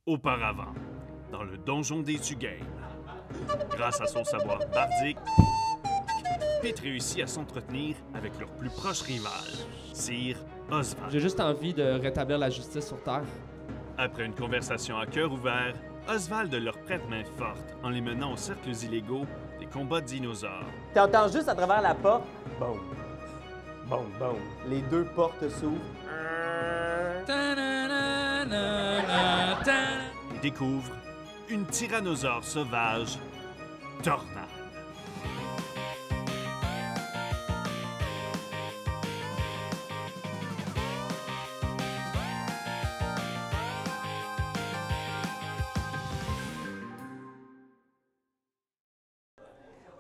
Auparavant, dans le donjon des Ugames, grâce à son savoir bardique, Pete réussit à s'entretenir avec leur plus proche rival, Sir Oswald. J'ai juste envie de rétablir la justice sur Terre. Après une conversation à cœur ouvert, Oswald leur prête main forte en les menant aux cercles illégaux des combats de dinosaures. T'entends juste à travers la porte, boum, boum, boum. Les deux portes s'ouvrent. Et découvre une tyrannosaure sauvage, Tornade.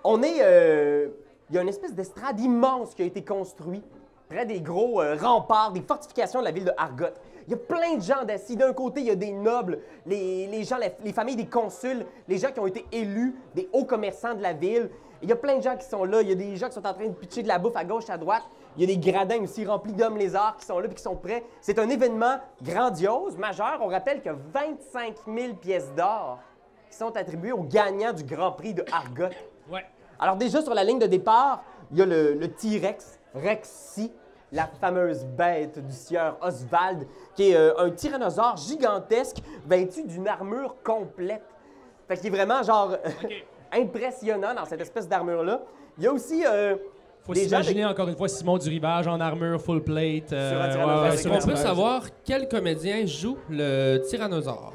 On est... Il y a une espèce d'estrade immense qui a été construite près des gros remparts, des fortifications de la ville de Argot. Il y a plein de gens d'assis. D'un côté, il y a des nobles, les gens, les familles des consuls, les gens qui ont été élus, des hauts commerçants de la ville. Il y a plein de gens qui sont là. Il y a des gens qui sont en train de pitcher de la bouffe à gauche, à droite. Il y a des gradins aussi remplis d'hommes lézards qui sont là et qui sont prêts. C'est un événement grandiose, majeur. On rappelle qu'il y a 25 000 pièces d'or qui sont attribuées aux gagnants du Grand Prix de Argot. Ouais. Alors déjà, sur la ligne de départ, il y a le T-Rex, Rexy, la fameuse bête du sieur Oswald, qui est un tyrannosaure gigantesque vêtu d'une armure complète. Fait qu'il est vraiment, genre, impressionnant dans cette espèce d'armure-là. Il y a aussi... Faut des gens s'imaginer encore une fois Simon du Rivage en armure full plate. Sur un tyrannosaure. Est-ce qu'on peut savoir quel comédien joue le tyrannosaure?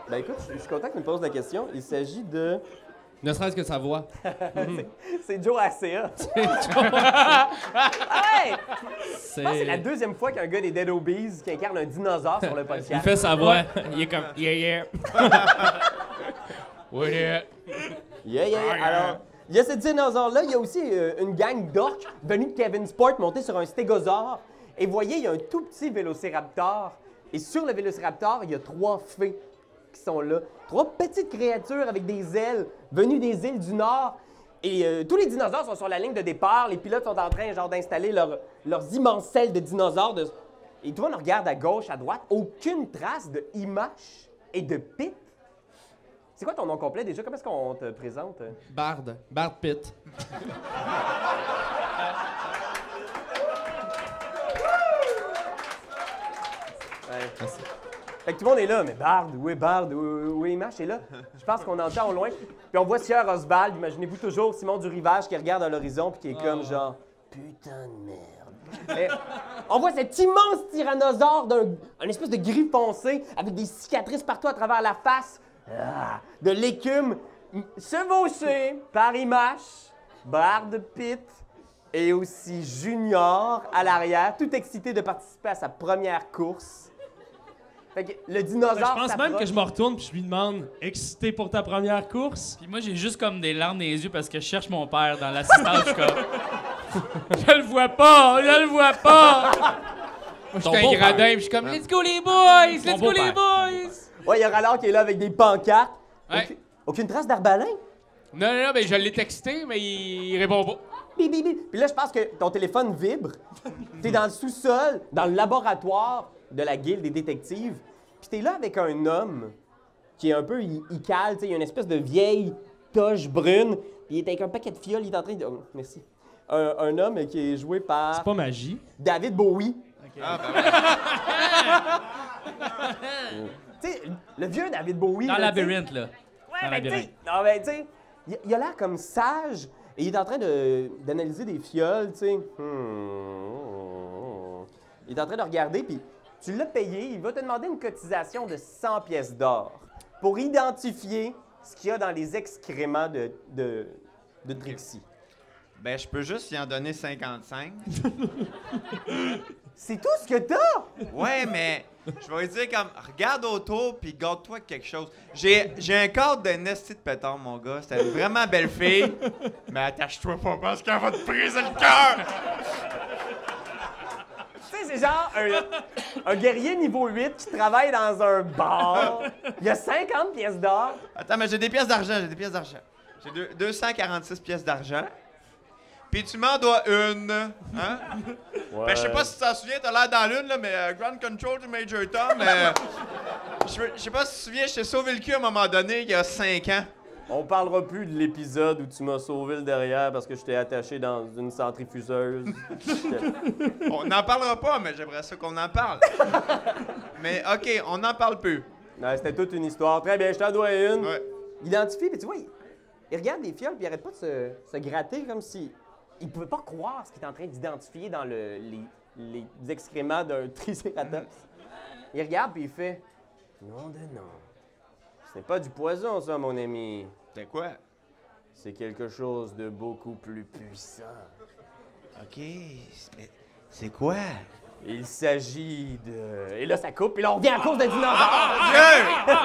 Ben écoute, je suis content que tu me poses la question. Il s'agit de... Ne serait-ce que sa voix. C'est Joe Asea. C'est Hey! Je pense que c'est la deuxième fois qu'un gars des Dead Obeez qui incarne un dinosaure sur le podcast. Il fait sa voix. Il est comme yeah yeah. What it? Yeah, yeah. Alors, il y a ce dinosaure-là. Il y a aussi une gang d'orques venus de Kevin Sport montés sur un stégosaure. Et vous voyez, il y a un tout petit vélociraptor. Et sur le vélociraptor, il y a 3 fées qui sont là. 3 petites créatures avec des ailes venues des îles du Nord. Et tous les dinosaures sont sur la ligne de départ. Les pilotes sont en train genre d'installer leurs immenses selles de dinosaures. Et tout le monde regarde à gauche, à droite. Aucune trace de Imash et de Pete. C'est quoi ton nom complet déjà? Comment est-ce qu'on te présente? Bard. Bard Pitt. Ouais. Merci. Fait que tout le monde est là, mais Bard, où est Bard? Où est Imash? Et là, je pense qu'on entend au loin. Puis on voit Sieur Oswald, imaginez-vous toujours Simon du Rivage qui regarde à l'horizon puis qui est comme genre « Putain de merde! » Et on voit cet immense tyrannosaure d'un espèce de gris foncé avec des cicatrices partout à travers la face, de l'écume, chevauché par Imash, Bard Pitt et aussi Junior à l'arrière, tout excité de participer à sa première course. Fait que le dinosaure Je pense même s'approche. que je me retourne puis je lui demande excité pour ta première course. Puis moi, j'ai juste comme des larmes dans les yeux parce que je cherche mon père dans l'assistance. Je suis comme, je le vois pas, je le vois pas. Moi, je suis un gradin puis je suis comme, let's go les boys, let's go les boys. Ouais, il y a Rallard qui est là avec des pancartes. Ouais. Aucune trace d'arbalin. Non, ben je l'ai texté, mais il répond pas. Bip, bip, bip. Puis là, je pense que ton téléphone vibre. T'es dans le sous-sol, dans le laboratoire de la guilde des détectives. Puis t'es là avec un homme qui est un peu icale, tu sais, il y a une espèce de vieille toche brune. Puis il est avec un paquet de fioles, il est en train de... Oh, merci. Un homme qui est joué par C'est pas magie. David Bowie. Ah, ben Tu sais, le vieux David Bowie. Dans là, tu sais. Labyrinthe, là. Ouais, Dans mais tu sais, Labyrinthe. non, mais tu sais, il a l'air comme sage et il est en train d'analyser des fioles, tu sais. Il est en train de regarder, puis tu l'as payé, il va te demander une cotisation de 100 pièces d'or pour identifier ce qu'il y a dans les excréments de Trixie. Ben, je peux juste y en donner 55. C'est tout ce que t'as? Ouais, mais je vais lui dire comme, regarde autour puis garde-toi quelque chose. J'ai un cadre de nestie de pétard, mon gars. C'était une vraiment belle fille. Mais attache-toi pas parce qu'elle va te briser le cœur. Tu sais, c'est genre un guerrier niveau 8 qui travaille dans un bar. Il y a 50 pièces d'or. Attends, mais j'ai des pièces d'argent, J'ai 246 pièces d'argent. puis tu m'en dois une. Hein? Ouais. Ben, je sais pas si tu t'en souviens, t'as l'air dans l'une, là, mais Grand Control du Major Tom, je sais pas si tu te souviens, je t'ai sauvé le cul à un moment donné, il y a 5 ans. On parlera plus de l'épisode où tu m'as sauvé le derrière parce que je t'ai attaché dans une centrifugeuse. On n'en parlera pas, mais j'aimerais ça qu'on en parle. Mais OK, on n'en parle plus. Ouais, c'était toute une histoire. Très bien, je t'en dois une. Ouais. Identifie, puis tu vois, il regarde les fioles, puis il arrête pas de se gratter comme si... Il pouvait pas croire ce qu'il est en train d'identifier dans les excréments d'un tricératops. Il regarde, puis il fait... Nom de nom. Ce n'est pas du poison, ça, mon ami. C'est quoi? C'est quelque chose de beaucoup plus puissant. OK, mais c'est quoi? Il s'agit de... Et là, ça coupe, puis là, on revient à cause de dinosaures. Dieu!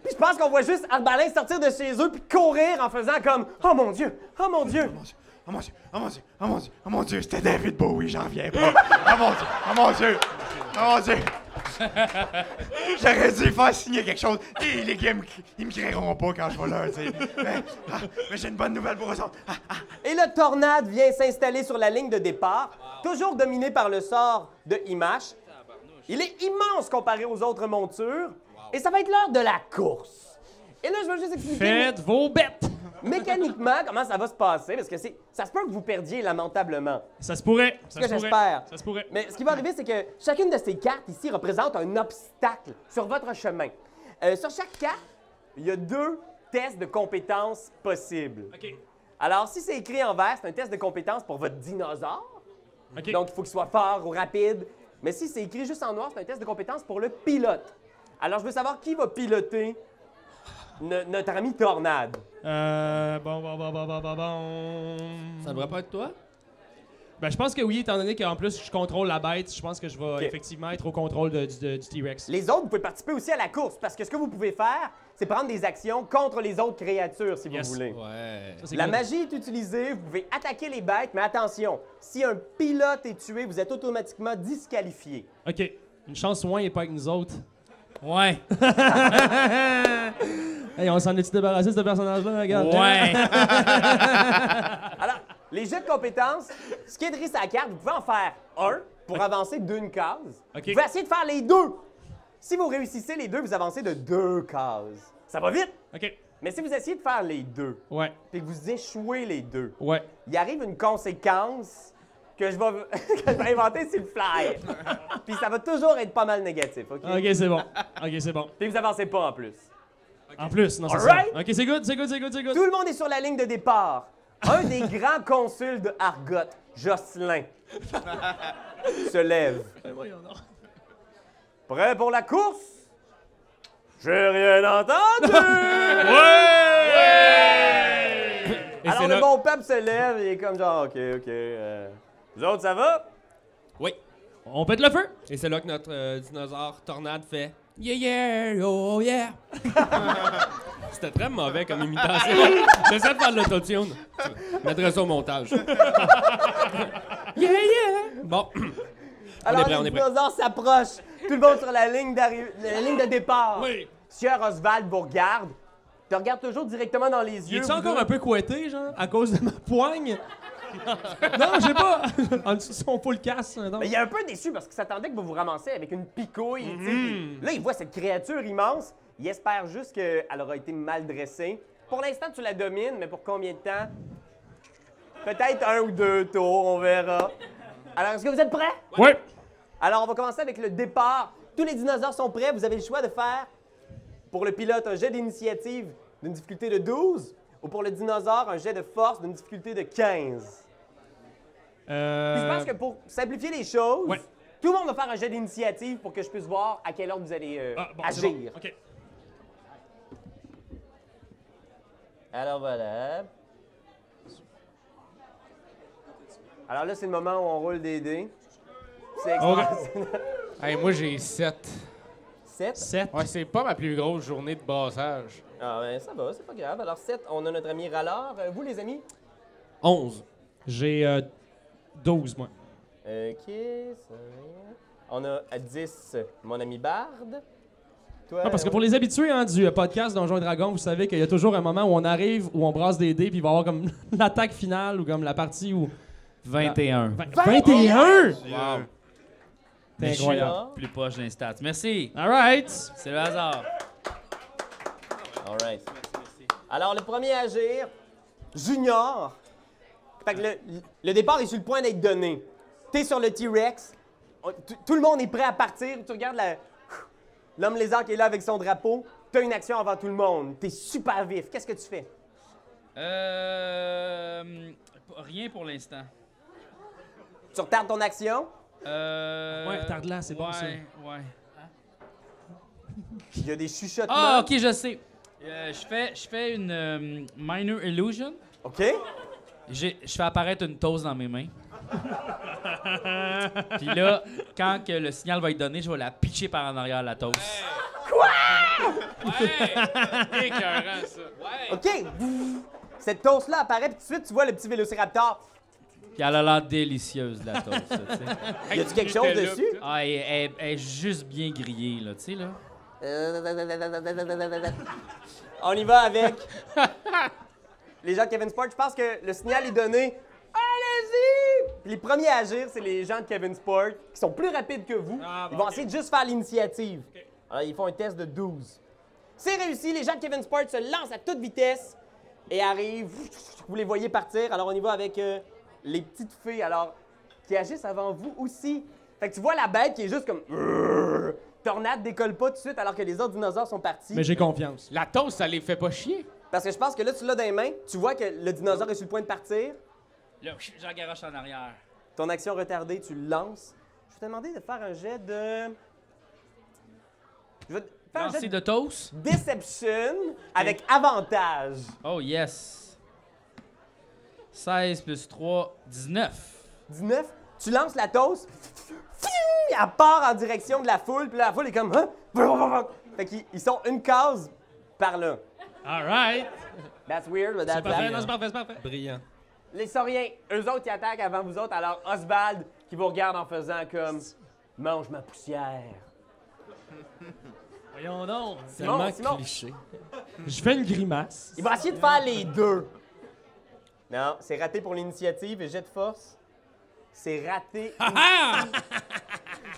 Puis je pense qu'on voit juste Arbalin sortir de chez eux puis courir en faisant comme « Oh mon Dieu! Oh mon Dieu! » Oh mon Dieu! Oh mon Dieu! Oh mon Dieu! Oh mon Dieu! C'était David Bowie, j'en reviens pas! Oh mon Dieu! Oh mon Dieu! Oh mon Dieu! J'aurais dû faire signer quelque chose. Et les gars, ils me crieront pas quand je vais là, tu sais. Mais j'ai une bonne nouvelle pour eux autres. Et le tornade vient s'installer sur la ligne de départ, toujours dominé par le sort de Imash. Il est immense comparé aux autres montures. Et ça va être l'heure de la course. Et là, je veux juste expliquer Faites vos bêtes! mécaniquement comment ça va se passer, parce que ça se peut que vous perdiez lamentablement. Ça se pourrait. Ce que j'espère. Ça se pourrait. Mais ce qui va arriver, c'est que chacune de ces cartes ici représente un obstacle sur votre chemin. Sur chaque carte, il y a 2 tests de compétences possibles. OK. Alors, si c'est écrit en vert, c'est un test de compétences pour votre dinosaure. OK. Donc, il faut qu'il soit fort ou rapide. Mais si c'est écrit juste en noir, c'est un test de compétences pour le pilote. Alors, je veux savoir qui va piloter notre ami Tornade. Bon. Ça devrait pas être toi? Ben, je pense que oui, étant donné qu'en plus, je contrôle la bête, je pense que je vais Ok. effectivement être au contrôle du T-Rex. Les autres, vous pouvez participer aussi à la course, parce que ce que vous pouvez faire, c'est prendre des actions contre les autres créatures, si Yes. vous voulez. Ouais. Ça, c'est La good. magie est utilisée, vous pouvez attaquer les bêtes, mais attention, si un pilote est tué, vous êtes automatiquement disqualifié. OK. Une chance, moins, il n'est pas avec nous autres. Ouais. Hey, on s'en est-tu débarrassé de ce personnage-là, regarde? Ouais. Alors, les jeux de compétences, ce qui est écrit sur la carte, vous pouvez en faire un pour avancer d'une case. OK. Vous pouvez essayer de faire les 2. Si vous réussissez les 2, vous avancez de 2 cases. Ça va vite, OK. mais si vous essayez de faire les 2, Ouais. puis que vous échouez les 2, Ouais. il arrive une conséquence que je vais, que je vais inventer sur le fly. Puis ça va toujours être pas mal négatif, OK? OK, c'est bon. OK, c'est bon. Puis vous avancez pas en plus. En plus, non, c'est Alright. ça. OK, c'est good. Tout le monde est sur la ligne de départ. Un des grands consuls de Argot, Jocelyn, se lève. Prêt pour la course? J'ai rien entendu! Et Alors c'est le là... bon peuple se lève et il est comme genre, OK. Vous autres, ça va? Oui. On pète le feu? Et c'est là que notre dinosaure Tornade fait Yeah, yeah, oh yeah. C'était très mauvais comme imitation. J'essaie de faire de l'autotune. Je mettrai ça au montage. Yeah, yeah. Bon. Alors on est les prêt. dinosaures s'approchent. Tout le monde sur la ligne de départ. Oui. Sieur Oswald vous regarde. Te regarde toujours directement dans les Il yeux. est-tu vous encore deux. un peu couetté, genre, à cause de ma poigne? Non, je sais pas. En dessous de son full casse. Mais il est un peu déçu parce qu'il s'attendait que vous vous ramassiez avec une picouille. tu sais, puis là, il voit cette créature immense. Il espère juste qu'elle aura été mal dressée. Pour l'instant, tu la domines, mais pour combien de temps? Peut-être 1 ou 2 tours, on verra. Alors, est-ce que vous êtes prêts? Oui. Alors, on va commencer avec le départ. Tous les dinosaures sont prêts. Vous avez le choix de faire, pour le pilote, un jet d'initiative d'une difficulté de 12 ou pour le dinosaure, un jet de force d'une difficulté de 15. Puis je pense que pour simplifier les choses, Ouais. tout le monde va faire un jet d'initiative pour que je puisse voir à quel ordre vous allez c'est bon. agir. OK. Alors voilà. Alors là, c'est le moment où on roule des dés. C'est extraordinaire. Hey, moi, j'ai 7. 7. 7. Ouais, c'est pas ma plus grosse journée de brassage. Ah ben ça va, c'est pas grave. Alors 7, on a notre ami Rallard. Vous les amis? 11. J'ai 12, moi. OK, ça... On a à 10 mon ami Bard. Toi, Ah, parce que pour les habitués du podcast Donjons et Dragons, vous savez qu'il y a toujours un moment où on arrive, où on brasse des dés, puis il va y avoir comme l'attaque finale ou comme la partie où. 21. 21! Wow. C'est incroyable. Plus proche d'un stats. Merci. Alright! C'est le hasard. All right. Alors, le premier à agir, Junior. Fait que le départ est sur le point d'être donné. T'es sur le T-Rex. Tout le monde est prêt à partir. Tu regardes l'homme lézard qui est là avec son drapeau. T'as une action avant tout le monde. T'es super vif. Qu'est-ce que tu fais? Rien pour l'instant. Tu retardes ton action. Ouais, retarde-la, c'est bon ça. Ouais. Il y a des chuchotements. Ah, ok, je sais. Je fais une Minor Illusion. OK. Je fais apparaître une toast dans mes mains. Puis là, quand que le signal va être donné, je vais la pitcher par en arrière, la toast. Ouais! Écœurant, ça. Ouais! OK. Cette toast-là apparaît, puis tout de suite, tu vois le petit vélociraptor. Puis elle a l'air délicieuse, la toast, ça, tu sais. Y a-tu quelque chose dessus? Ah, elle est juste bien grillée, là, tu sais, là. On y va avec les gens de Kevin Sport. Je pense que le signal est donné. Allez-y! Puis les premiers à agir, c'est les gens de Kevin Sport qui sont plus rapides que vous. Ils vont essayer de juste faire l'initiative. Alors, ils font un test de 12. C'est réussi. Les gens de Kevin Sport se lancent à toute vitesse et arrivent. Vous les voyez partir. Alors, on y va avec les petites fées, alors, qui agissent avant vous aussi. Fait que tu vois la bête qui est juste comme... Tornade décolle pas tout de suite alors que les autres dinosaures sont partis. Mais j'ai confiance. La toast, ça les fait pas chier. Parce que je pense que là, tu l'as dans les mains. Tu vois que le dinosaure est sur le point de partir. Là, j'en garoche en arrière. Ton action retardée, tu le lances. Je vais te demander de faire un jet de... Je vais te faire un jet Lancer de toast? Deception avec avantage. Oh, yes. 16 plus 3, 19. 19. Tu lances la toast. Elle part en direction de la foule. Puis là, la foule est comme... Hein? Fait qu'ils sont une case par là. Alright! That's weird, but that's C'est parfait, that. non, c'est parfait, c'est parfait. Brillant. Les sauriens, eux autres, ils attaquent avant vous autres. Alors, Oswald, qui vous regarde en faisant comme... Mange ma poussière. Voyons donc. Simon, Simon, Cliché. Je fais une grimace. il va essayer de faire les deux. Non, c'est raté pour l'initiative et jet de force. C'est raté.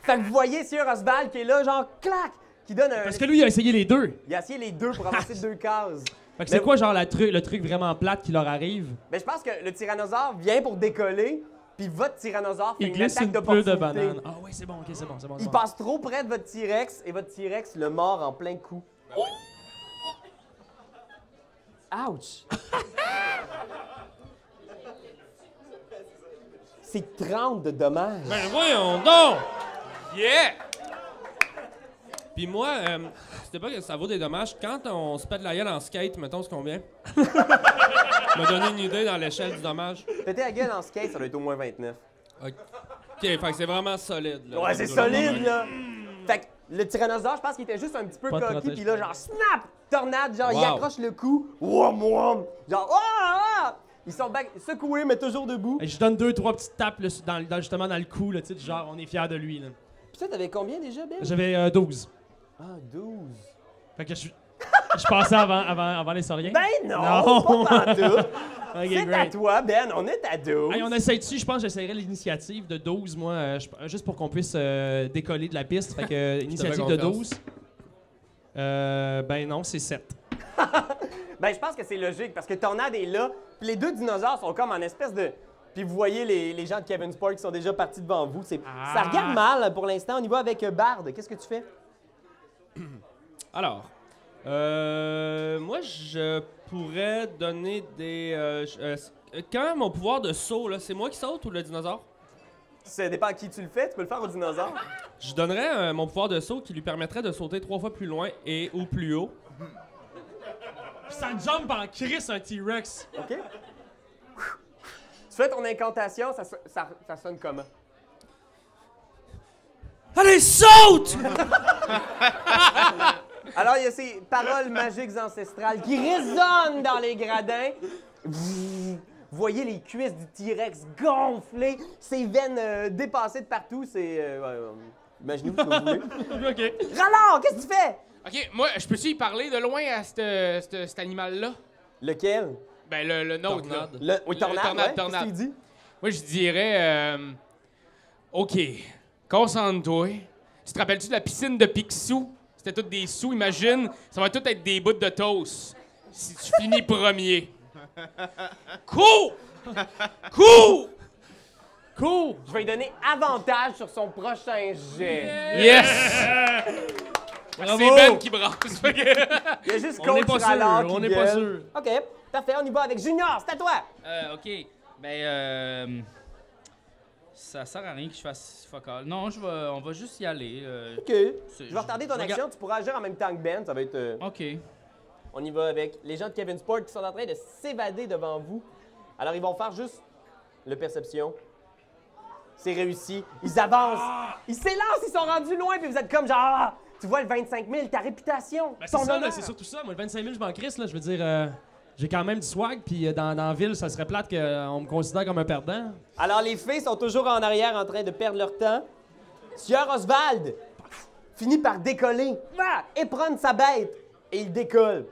Fait que vous voyez Sir Oswald qui est là, genre, clac, qui donne un... Parce que lui, il a essayé les deux. Il a essayé les deux pour avancer 2 cases. Fait que c'est quoi, genre, le truc vraiment plate qui leur arrive? Mais je pense que le tyrannosaure vient pour décoller, puis votre tyrannosaure fait Il une glisse attaque une pleure d'opportunité. de banane. Ah ouais, c'est bon, ok, c'est bon, c'est bon. c'est Il bon. passe trop près de votre T-Rex et votre T-Rex le mord en plein coup. Ouch! C'est 30 de dommages. Ben voyons donc! Yeah! Puis moi, c'était pas que ça vaut des dommages. Quand on se pète la gueule en skate, mettons ce qu'on vient. m'a donné une idée dans l'échelle du dommage. Péter la gueule en skate, ça doit être au moins 29. OK, fait que c'est vraiment solide. Là, Ouais, c'est solide, là! Fait que le tyrannosaure, je pense qu'il était juste un petit peu Pas de coquille, protège. puis là, genre, snap! Tornade, genre, il Wow. accroche le cou. Wouam, wouam! Genre, ah! Ils sont secoués, mais toujours debout. Et je donne 2-3 petites tapes là, justement dans le cou, là, tu sais, du genre, on est fiers de lui. Là. Puis toi, t'avais combien déjà, Ben? J'avais 12. Ah, 12. Fait que je passais avant les sauriens. Ben non, Non. pas pantoute. Ok, C'est à great. toi, Ben, on est à 12. Hey, on essaie dessus, je pense que j'essaierai l'initiative de 12, moi, juste pour qu'on puisse décoller de la piste. Fait que initiative de confiance. 12. Ben non, c'est 7. Ben, je pense que c'est logique, parce que Tornade est là, puis les deux dinosaures sont comme en espèce de... Puis vous voyez les gens de Kevin Sport qui sont déjà partis devant vous. Ça regarde mal pour l'instant. On y va avec Bard. Qu'est-ce que tu fais? Alors, moi, je pourrais donner des... quand mon pouvoir de saut, là, c'est moi qui saute ou le dinosaure? Ça dépend à qui tu le fais. Tu peux le faire au dinosaure. Je donnerais mon pouvoir de saut qui lui permettrait de sauter 3 fois plus loin et ou plus haut. Ça jump en crise un T-Rex. OK? Tu fais ton incantation, ça sonne comment? Allez, saute! Alors, il y a ces paroles magiques ancestrales qui résonnent dans les gradins. Vous voyez les cuisses du T-Rex gonflées, ses veines dépassées de partout. C'est Imaginez-vous ce que vous voulez. OK. Rallard, qu'est-ce que tu fais? OK, moi, je peux-tu y parler de loin à cet animal-là? Lequel? Ben, le nôtre, là. Oui, tornade, tornade, ouais. tornade. Qu'est-ce qu'il dit? Moi, je dirais... OK, concentre-toi. Tu te rappelles-tu de la piscine de Picsou? C'était toutes des sous, imagine. Ça va tout être des bouts de toast. Si tu finis premier. Cours! Cours! Cool! Je vais lui donner avantage sur son prochain jet. Yes! Bravo! C'est Ben qui brasse. Il y a juste On n'est Coach pas Rallard sûr, qui on n'est pas gueule. sûr. OK, parfait, on y va avec Junior, c'est à toi. OK. Ça sert à rien que je fasse fuck all. Non, on va juste y aller. OK. Je vais retarder ton action, tu pourras agir en même temps que Ben, ça va être... OK. On y va avec les gens de Kevin Sport qui sont en train de s'évader devant vous. Alors, ils vont faire juste le perception. C'est réussi. Ils avancent. Ils s'élancent, ils sont rendus loin, puis vous êtes comme genre... Ah! Tu vois, le 25 000, ta réputation, Ben, c'est ton ça, honneur. là, c'est surtout ça. Moi, le 25 000, je m'en crisse, là. Je veux dire, j'ai quand même du swag, puis dans la ville, ça serait plate qu'on me considère comme un perdant. Alors, les filles sont toujours en arrière en train de perdre leur temps. Sieur Oswald finit par décoller, éprendre sa bête, et il décolle.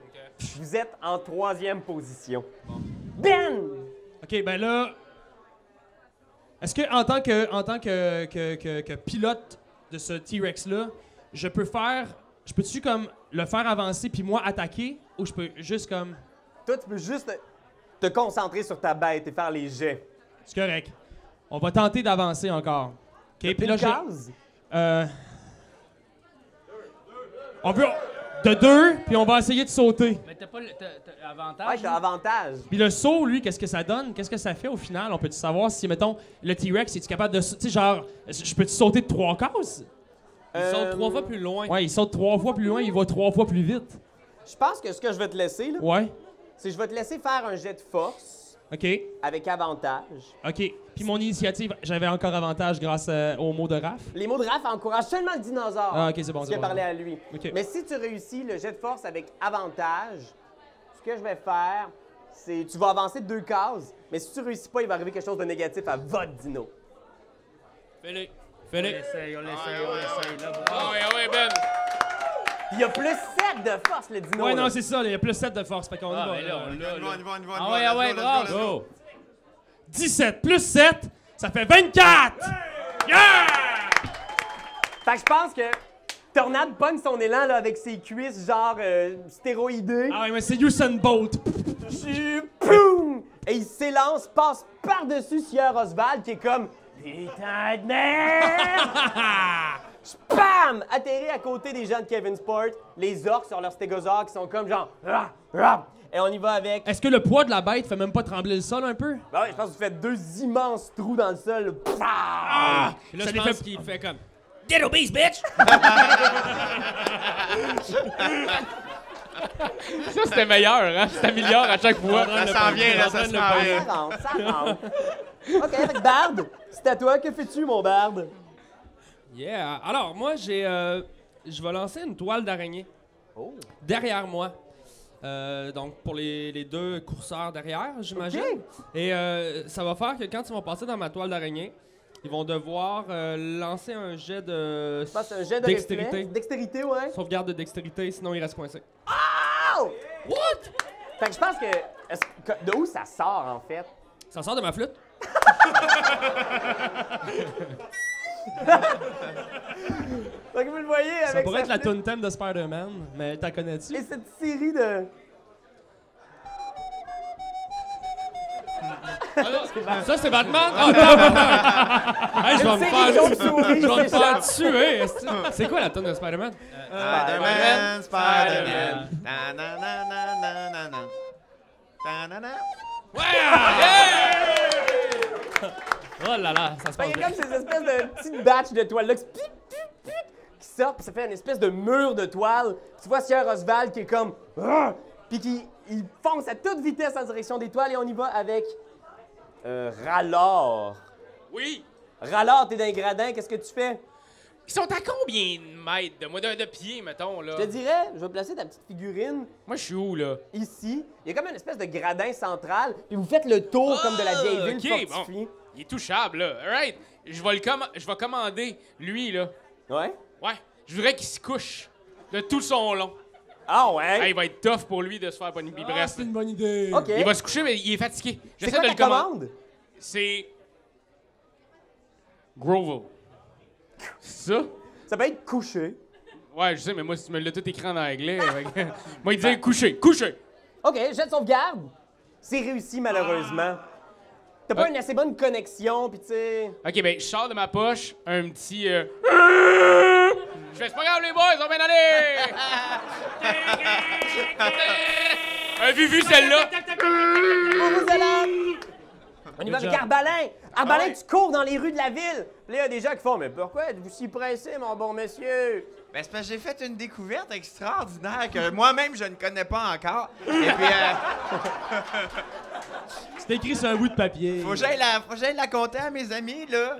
Vous êtes en 3e position. Ben! OK, ben là... Est-ce que en tant que pilote de ce T-Rex-là, je peux-tu comme le faire avancer puis moi attaquer, ou je peux juste comme... Toi, tu peux juste te concentrer sur ta bête et faire les jets. C'est correct. On va tenter d'avancer encore. OK, puis là, Une case? on veut... De 2, puis on va essayer de sauter. Mais t'as pas t'as avantage. Ouais, t'as avantage. Puis le saut, lui, qu'est-ce que ça donne? Qu'est-ce que ça fait au final? On peut-tu savoir si, mettons, le T-Rex, es-tu capable de... Tu sais, genre, je peux-tu sauter de 3 cases? Il saute 3 fois plus loin. Ouais, il saute 3 fois plus loin, il va 3 fois plus vite. Je pense que ce que je vais te laisser, là, Ouais. c'est que je vais te laisser faire un jet de force OK. avec avantage. OK. Puis mon initiative, j'avais encore avantage grâce au mot de Raph. Les mots de Raph encouragent seulement le dinosaure. Ah, OK, c'est bon, qui c'est a bon. parlé à lui. OK. Mais si tu réussis le jet de force avec avantage, ce que je vais faire, c'est tu vas avancer de 2 cases, mais si tu réussis pas, il va arriver quelque chose de négatif à votre dino. Fais-le. On l'essaye, là. Ah ouais, Ben. Il y a plus 7 de force, le dino. Ouais, là. non, c'est ça, il y a plus 7 de force, fait qu'on y va. mais là, on On y va, on y va, on y va. Ah ouais, ah ouais, brasse. Go! 17 plus 7, ça fait 24! Yeah! Fait que je pense que Tornade pogne son élan là, avec ses cuisses genre stéroïdées. Ah ouais, mais c'est Usain Bolt. Poum! Et il s'élance, passe par-dessus Sieur Oswald qui est comme putain de merde! Spam! Atterri à côté des gens de Kevin Sport, les orques sur leur stégosaures qui sont comme genre rah, rah. Et on y va avec. Est-ce que le poids de la bête fait même pas trembler le sol un peu? Ben ouais, je pense que vous faites 2 immenses trous dans le sol. Là. Là, Ça je les pense fait- qu'il fait comme... Get obese, bitch! Ça, c'était meilleur, hein? Ça s'améliore à chaque fois. Ça s'en vient, là, ça s'en vient. Ça rentre, ça rentre. OK, avec Bard, c'est à toi. Que fais-tu, mon Bard? Yeah! Alors, moi, je vais lancer une toile d'araignée. Oh. Derrière moi. Donc, pour les 2 courseurs derrière, j'imagine. OK. Et ça va faire que quand ils vont passer dans ma toile d'araignée, ils vont devoir lancer un jet de Je pense que c'est un jet de dextérité. réflexe. Dextérité, ouais. Sauvegarde de dextérité, sinon ils restent coincés. Oh! What? Fait que je pense que... de où ça sort, en fait? Ça sort de ma flûte? Donc, vous le voyez avec Ça pourrait sa être la flûte tune thème de Spider-Man, mais t'as connais-tu? et cette série de... Ça, c'est Batman? Oh, tabarnak! Hey, je vais me série faire... de chauves-souris Je vais me qui faire s'échappe. tuer! esti. C'est quoi la tonne de Spider-Man? Spider-Man, Spider-Man. Ta-na-na-na-na-na-na. Ta-na-na. Oh là là, ça se Fait passe qu'il y a bien. comme ces espèces de petites batches de toile là qui sortent, puis ça fait une espèce de mur de toile. Tu vois Sieur Oswald qui est comme... Ah! Puis qui il fonce à toute vitesse en direction des toiles et on y va avec... Rallard. Oui. Rallard, t'es dans les gradins, qu'est-ce que tu fais? Ils sont à combien de mètres de moi? De pieds, mettons, là? Je te dirais, je vais placer ta petite figurine Moi, je suis où, là? ici. Il y a comme une espèce de gradin central, puis vous faites le tour comme de la vieille ville ok, fortifiée. Il est touchable, là. All right. Je vais commander, lui, là. Ouais? Ouais. Je voudrais qu'il se couche de tout son long. Ah ouais? Hey, il va être tough pour lui de se faire pogner. Ah, c'est une bonne idée. OK. Il va se coucher, mais il est fatigué. C'est J'essaie quoi de ta le commander. commande? C'est. Grovel. C'est ça? Ça peut être couché. Ouais, je sais, mais moi, si tu me l'as tout écrit en anglais, moi, il disait coucher, coucher. OK, jet de sauvegarde. C'est réussi, malheureusement. T'as pas une assez bonne connexion, pis tu sais... Ok, ben, je sors de ma poche un petit. Je fais, c'est pas grave, les boys, on va bien aller! Vu celle-là! On y va avec job. Arbalin. Arbalin, tu cours dans les rues de la ville. Puis là, il y a des gens qui font « Mais pourquoi êtes-vous si pressé, mon bon monsieur? » Ben, c'est parce que j'ai fait une découverte extraordinaire que moi-même, je ne connais pas encore. Et puis, C'est écrit sur un bout de papier. faut que j'aille la compter à mes amis, là.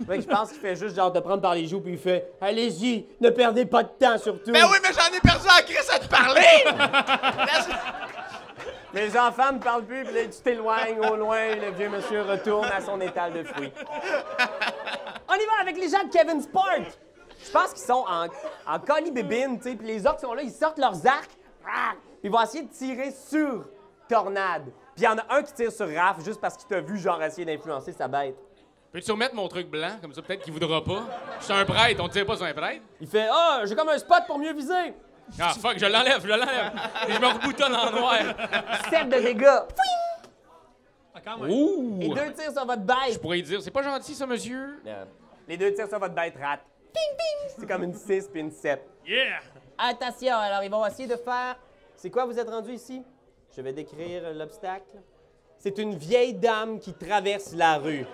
Ouais, je pense qu'il fait juste genre te prendre par les joues, puis il fait « Allez-y, ne perdez pas de temps, surtout. » Ben oui, mais j'en ai perdu en crise à te parler! Les enfants ne parlent plus, puis là, tu t'éloignes au loin, le vieux monsieur retourne à son étal de fruits. On y va avec les gens de Kevin Sport. Je pense qu'ils sont en colibébine, tu sais, puis les orques sont là, ils sortent leurs arcs, puis ils vont essayer de tirer sur Tornade. Puis il y en a un qui tire sur Raph juste parce qu'il t'a vu, genre, essayer d'influencer sa bête. Peux-tu remettre mon truc blanc, comme ça, peut-être qu'il voudra pas? Je suis un prêtre, on tire pas sur un prêtre? Il fait « Ah, j'ai comme un spot pour mieux viser. Ah, fuck, je l'enlève. Et je me reboutonne en noir. » 7 de dégâts. Ah, quand même. Ouh! Et 2 tirs sur votre Je bête. pourrais lui dire, c'est pas gentil, ça, monsieur? Les 2 tirs sur votre bête rate. Ping, ping. C'est comme une 6 puis une 7. Yeah! Attention, alors ils vont essayer de faire... C'est quoi vous êtes rendu ici? Je vais décrire l'obstacle. C'est une vieille dame qui traverse la rue.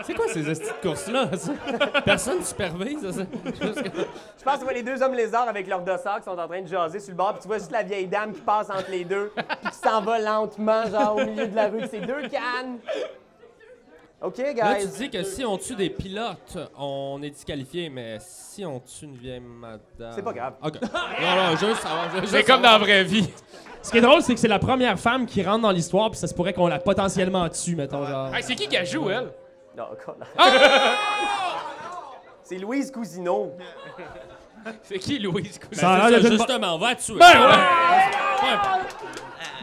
C'est quoi ces estis de courses-là? ça? Personne supervise ça? Je pense que tu vois les 2 hommes lézards avec leurs dossards qui sont en train de jaser sur le bord, puis tu vois juste la vieille dame qui passe entre les deux, puis qui s'en va lentement, genre au milieu de la rue, avec ses 2 cannes. OK, Là, tu guys. dis que si on tue des pilotes, on est disqualifié, mais si on tue une vieille madame... C'est pas grave. OK. Non, juste savoir. C'est comme dans la vraie vie. Ce qui est drôle, c'est que c'est la première femme qui rentre dans l'histoire, puis ça se pourrait qu'on la potentiellement tue, mettons, genre. Hey, c'est qui a joué, elle? Non, c'est Louise Cousineau. C'est qui, Louise Cousin? Ça a l'air C'est d'être ça, une justement, on va la tuer.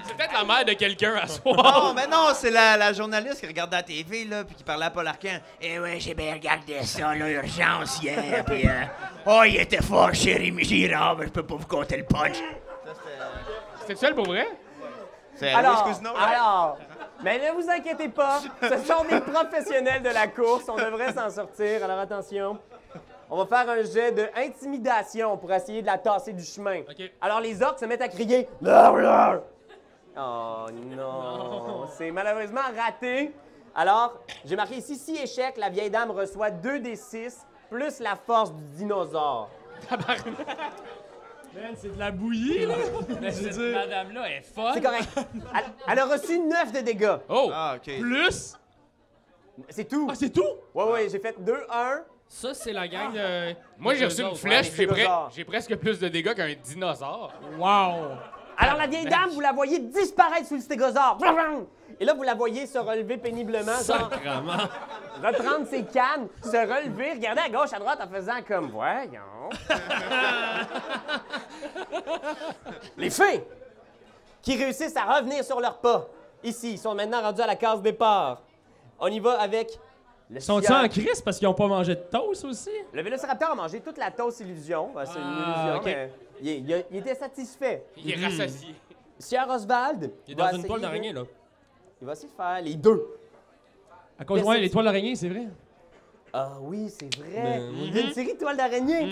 C'est peut-être la mère de quelqu'un à soir. Non, mais non, c'est la journaliste qui regardait la TV, là, puis qui parlait à Paul Arcand. Eh ouais, j'ai bien regardé ça, là, urgence hier, puis oh, il était fort chez Rémi Girard, mais je peux pas vous compter le punch. C'était elle pour vrai? C'est Alors, Louise Cousineau, mais ne vous inquiétez pas, ce sont des professionnels de la course, on devrait s'en sortir, alors attention. On va faire un jet de intimidation pour essayer de la tasser du chemin. OK. Alors les orques se mettent à crier. Blur. Oh non, c'est malheureusement raté. Alors, j'ai marqué ici 6 échecs, la vieille dame reçoit 2d6 plus la force du dinosaure. Man, c'est de la bouillie, là! Cette madame-là est folle. C'est correct. Elle a reçu 9 de dégâts. Oh! Ah, OK. Plus? C'est tout. Ah, c'est tout? Ouais, j'ai fait 2-1. Ça, c'est la gang de... Moi, j'ai reçu une flèche, ouais, puis dinosaure. j'ai presque plus de dégâts qu'un dinosaure. Wow! Alors la vieille dame, vous la voyez disparaître sous le stégosaure. Et là, vous la voyez se relever péniblement, genre Sacrement. reprendre ses cannes, se relever, regarder à gauche, à droite en faisant comme « Voyons! » Les fées qui réussissent à revenir sur leurs pas. Ici, ils sont maintenant rendus à la case départ. On y va avec le Sont-ils sieur. en crise parce qu'ils ont pas mangé de toast aussi? Le Vélociraptor a mangé toute la toast illusion. Ben, c'est une illusion, ok. mais il était satisfait. Il est rassasié. Sieur Oswald Il est va dans une essayer toile de- d'araignée, là. Il va essayer de faire les deux. À cause de Perception. l'étoile d'araignée, c'est vrai. Ah oui, c'est vrai. Mais- Il y a une série de toiles d'araignée.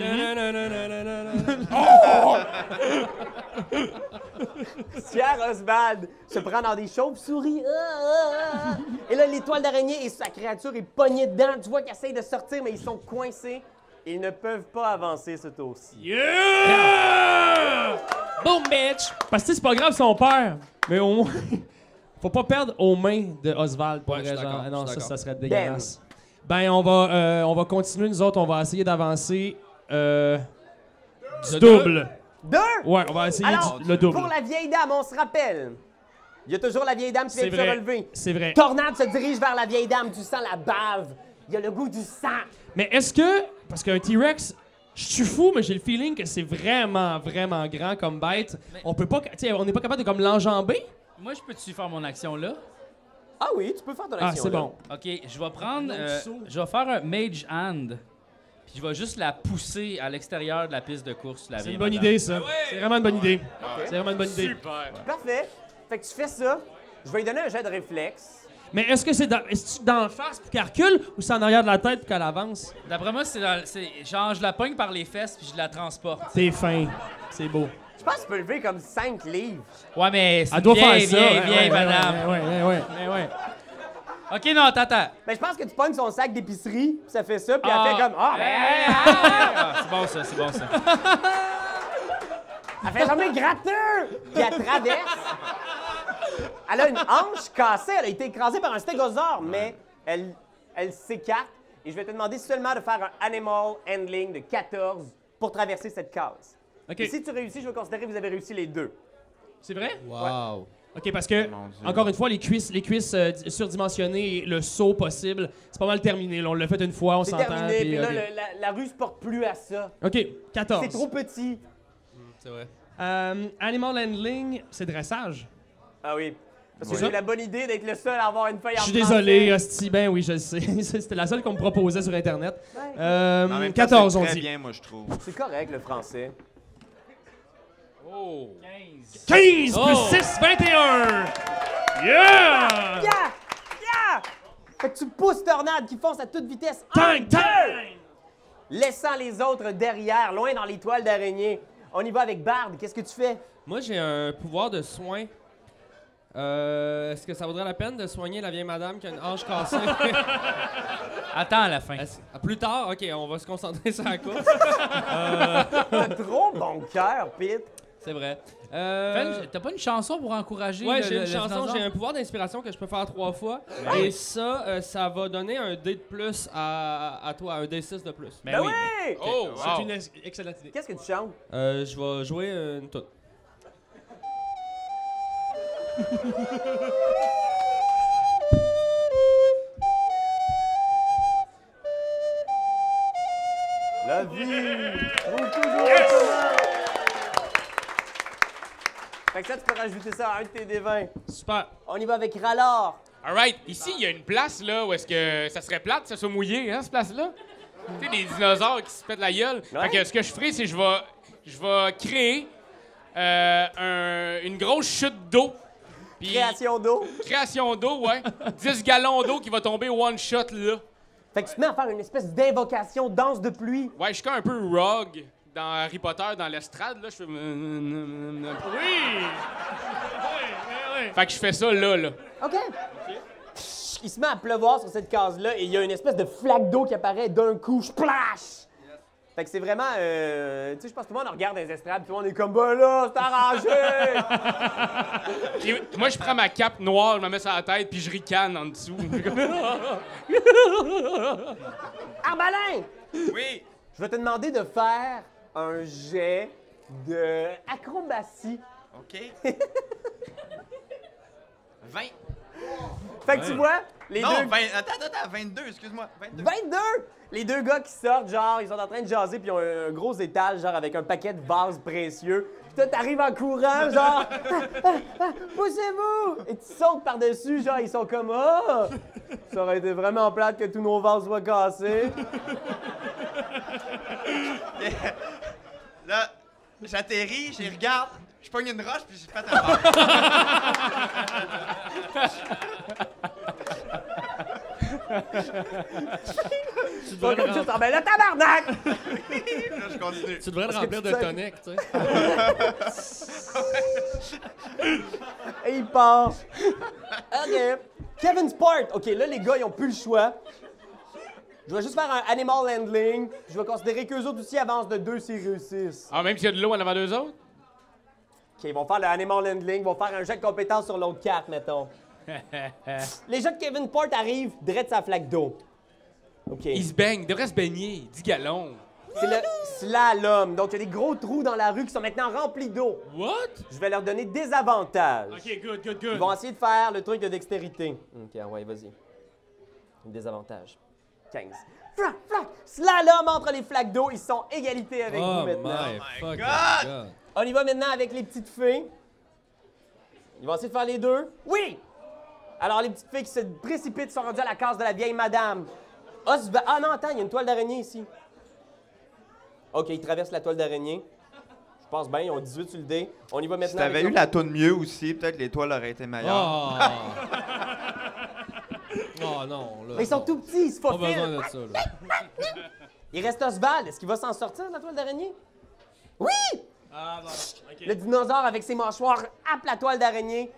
Sieur Oswald se prend dans des chauves-souris. Et là, l'étoile d'araignée et sa créature est pognée dedans. Tu vois qu'ils essayent de sortir, mais ils sont coincés. Ils ne peuvent pas avancer ce tour-ci. Boom, bitch! Parce que c'est pas grave son père, mais au moins, faut pas perdre aux mains de Oswald pour Ouais, je suis vrai, genre. d'accord, Ah non, je suis ça d'accord. serait dégueulasse. Ben, on va continuer, nous autres, on va essayer d'avancer du double. Deux! Ouais, on va essayer Alors, le double. pour la vieille dame, on se rappelle. Il y a toujours la vieille dame qui vient C'est de se vrai. relever. C'est vrai. Tornade se dirige vers la vieille dame. Tu sens la bave Il a le goût du sang. Mais est-ce que... Parce qu'un T-Rex, je suis fou, mais j'ai le feeling que c'est vraiment, vraiment grand comme bête. On peut pas... Tu sais, on n'est pas capable de comme l'enjamber? Moi, je peux-tu faire mon action là? Ah oui, tu peux faire ton action. Ah, c'est là. bon. OK, je vais prendre... Un autre saut. je vais faire un Mage Hand. Puis je vais juste la pousser à l'extérieur de la piste de course. C'est une bonne idée, ça. C'est vraiment une bonne idée. C'est vraiment une bonne idée. Super. Parfait. Fait que tu fais ça. Je vais lui donner un jet de réflexe. Mais est-ce que c'est dans le face pour qu'elle recule ou c'est en arrière de la tête pour qu'elle avance? D'après moi, genre, je la pogne par les fesses puis je la transporte. T'es fin. C'est beau. Je pense que tu peux lever comme 5 livres. Ouais, mais c'est Elle doit bien, faire ça. bien, Ouais, bien, ouais, madame. Ouais. OK, non, attends. Ben, je pense que tu pognes son sac d'épicerie, puis ça fait ça, puis Ah. elle fait comme C'est bon, ça, c'est bon, ça. Elle fait jamais gratteux! Puis elle traverse. Elle a une hanche cassée, elle a été écrasée par un stégosaure, mais elle s'écarte. Et je vais te demander seulement de faire un animal handling de 14 pour traverser cette case. OK. Et si tu réussis, je vais considérer que vous avez réussi les deux. C'est vrai? Wow. OK, parce que, Mon Dieu. encore une fois, les cuisses surdimensionnées et le saut possible, c'est pas mal terminé. Là. On l'a fait une fois, on C'est s'entend. terminé, puis là, OK. la rue se porte plus à ça. OK, 14. C'est trop petit. C'est vrai. Animal handling, c'est dressage. Ah oui. Parce que Ouais. j'ai eu la bonne idée d'être le seul à avoir une feuille en Je suis français. désolé, hostie. Ben oui, je le sais. C'était la seule qu'on me proposait sur Internet. Ouais. En même temps, 14, c'est on très dit. bien, moi, je trouve. C'est correct, le français. Oh. 15. 15 Oh. plus 6, 21! Yeah! Yeah! Fait que tu pousses Tornade qui fonce à toute vitesse. Time, time! Laissant les autres derrière, loin dans les toiles d'araignée. On y va avec Bard. Qu'est-ce que tu fais? Moi, j'ai un pouvoir de soin. Est-ce que ça vaudrait la peine de soigner la vieille madame qui a une hanche cassée? Attends à la fin. Plus tard, OK, on va se concentrer sur la course. T'as trop bon cœur, Pete. C'est vrai. T'as pas une chanson pour encourager Ouais, le- j'ai le une chanson, dinosaure? j'ai un pouvoir d'inspiration que je peux faire 3 fois. Et ça, ça va donner un dé de plus à toi, un D6 de plus. Ben oui. oui! Oh, C'est wow. une excellente idée. Qu'est-ce que tu chantes? Je vais jouer une toute. La vie! Trouve toujours un chemin. Fait que ça, tu peux rajouter ça à un de tes D20. Super. On y va avec Rallor. Alright, ici, il y a une place, là, où est-ce que ça serait plate, ça soit mouillé, hein, cette place-là? Tu sais, des dinosaures qui se pètent la gueule. Ouais. Fait que ce que je ferai, c'est que je vais créer une grosse chute d'eau. Puis- Création d'eau. Création d'eau, ouais. 10 gallons d'eau qui va tomber one shot, là. Fait que tu te mets à faire une espèce d'invocation, danse de pluie. Ouais, je suis comme un peu Rogue dans Harry Potter, dans l'estrade, là. Je fais... Oui! Fait que je fais ça, là. OK. Il se met à pleuvoir sur cette case-là et il y a une espèce de flaque d'eau qui apparaît d'un coup. Splash! Fait que c'est vraiment... tu sais, je pense que tout le monde regarde les estrades tout le monde est comme « Ben là, c'est arrangé! Puis moi, je prends ma cape noire, je me mets sur la tête, puis je ricane en dessous. » Arbalin! Oui! Je vais te demander de faire un jet de acrobatie. OK. 20. Fait que tu vois, les Non, deux... 20. Attends, 22, excuse-moi. 22. 22! Les deux gars qui sortent, genre, ils sont en train de jaser, puis ils ont un gros étal, genre, avec un paquet de vases précieux. Puis toi, t'arrives en courant, genre, poussez-vous! Et tu sautes par-dessus, genre, ils sont comme, ah! Ça aurait été vraiment plate que tous nos vases soient cassés. Là, j'atterris, je les regarde, je pogne une roche, puis j'ai fait un vase. Ils sont comme juste, ah ben là, tabarnak! Là, je continue. Tu devrais le Parce que remplir tu de sais- tonic, tu sais. Et il part. OK. Kevin Sport. OK, là, les gars, ils ont plus le choix. Je vais juste faire un animal handling. Je vais considérer qu'eux autres aussi avancent de 2 s'ils réussissent. Ah, même s'il y a de l'eau en avant d'eux autres? OK, ils vont faire le animal handling. Ils vont faire un jet de compétence sur l'autre carte, mettons. Les jets de Kevin Port arrivent direct sa flaque d'eau. OK. Il se baigne, il devrait se baigner, 10 gallons. C'est le slalom. Donc, il y a des gros trous dans la rue qui sont maintenant remplis d'eau. What? Je vais leur donner des avantages. OK, good. Ils vont essayer de faire le truc de dextérité. OK, ouais, vas-y. Des avantages. 15. Flac, flac! Slalom entre les flaques d'eau. Ils sont égalité avec vous Oh maintenant. my fucking God! God. On y va maintenant avec les petites fées. Ils vont essayer de faire les deux. Oui! Alors, les petites filles qui se précipitent sont rendues à la case de la vieille madame. Ah non, attends, il y a une toile d'araignée ici. OK, ils traversent la toile d'araignée. Je pense bien, ils ont 18 sur le dé. On y va maintenant. Si t'avais eu la toune mieux aussi, peut-être les toiles auraient été meilleures. Oh! Oh non, là. Mais ils sont non. tout petits, ils se Pas besoin faufilent. de ça, là. Il reste Oswald. Est-ce qu'il va s'en sortir de la toile d'araignée? Oui! Ah, bon, OK. Le dinosaure avec ses mâchoires happe la toile d'araignée.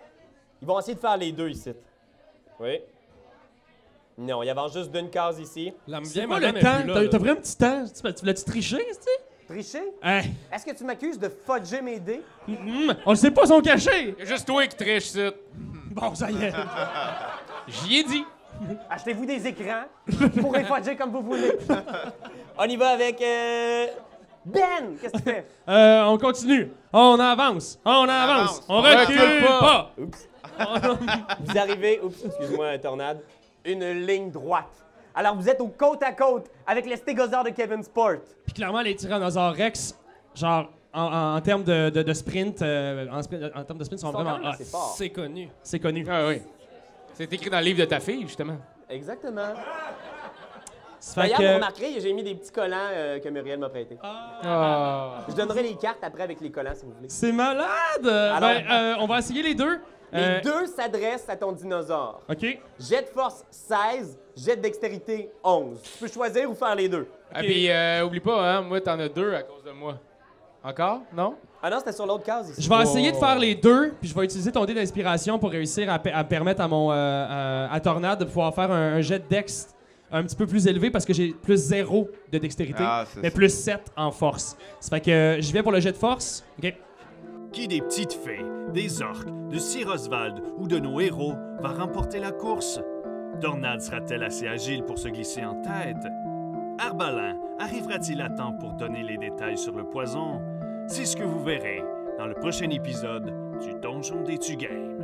Ils vont essayer de faire les deux ici. Oui. Non, il avance juste d'une case ici. La C'est vieille quoi madame le est plus temps? là, là. T'as pris un petit temps? Tu l'as-tu triché, tu sais? Tricher? Hein? Est-ce que tu m'accuses de fudger mes dés? On le sait pas, son cachet! Y'a juste toi qui triche, ça. Bon, ça y est. J'y ai dit. Achetez-vous des écrans pour les fudger comme vous voulez. On y va avec Ben! Qu'est-ce que tu fais? On continue. On avance. On avance. On recule pas. Oups. Vous arrivez, oups, excuse-moi, tornade, une ligne droite. Alors vous êtes au côte à côte avec les stégosaures de Kevin Sport. Puis clairement, les Tyrannosaures Rex, genre, en termes de sprint, en termes de sprint, sont vraiment assez forts. C'est connu. C'est connu. Ah oui. C'est écrit dans le livre de ta fille, justement. Exactement. Ça fait D'ailleurs, vous que... remarquerez, j'ai mis des petits collants que Muriel m'a prêtés. Ah. Je donnerai les cartes après avec les collants si vous voulez. C'est malade! On va essayer les deux. Les deux s'adressent à ton dinosaure. OK. Jet de force 16, jet de dextérité 11. Tu peux choisir ou faire les deux. Ah, puis oublie pas, hein, moi, t'en as 2 à cause de moi. Encore? Non? Ah non, c'était sur l'autre case ici. Je vais essayer de faire les deux, puis je vais utiliser ton dé d'inspiration pour réussir à permettre à mon à Tornade de pouvoir faire un jet de dex un petit peu plus élevé parce que j'ai plus 0 de dextérité, Ah, c'est mais ça. plus 7 en force. Ça fait que j'y vais pour le jet de force. OK. Qui des petites fées, des orques, de Sir Oswald ou de nos héros va remporter la course? Tornade sera-t-elle assez agile pour se glisser en tête? Arbalin arrivera-t-il à temps pour donner les détails sur le poison? C'est ce que vous verrez dans le prochain épisode du Donjon des Tugames.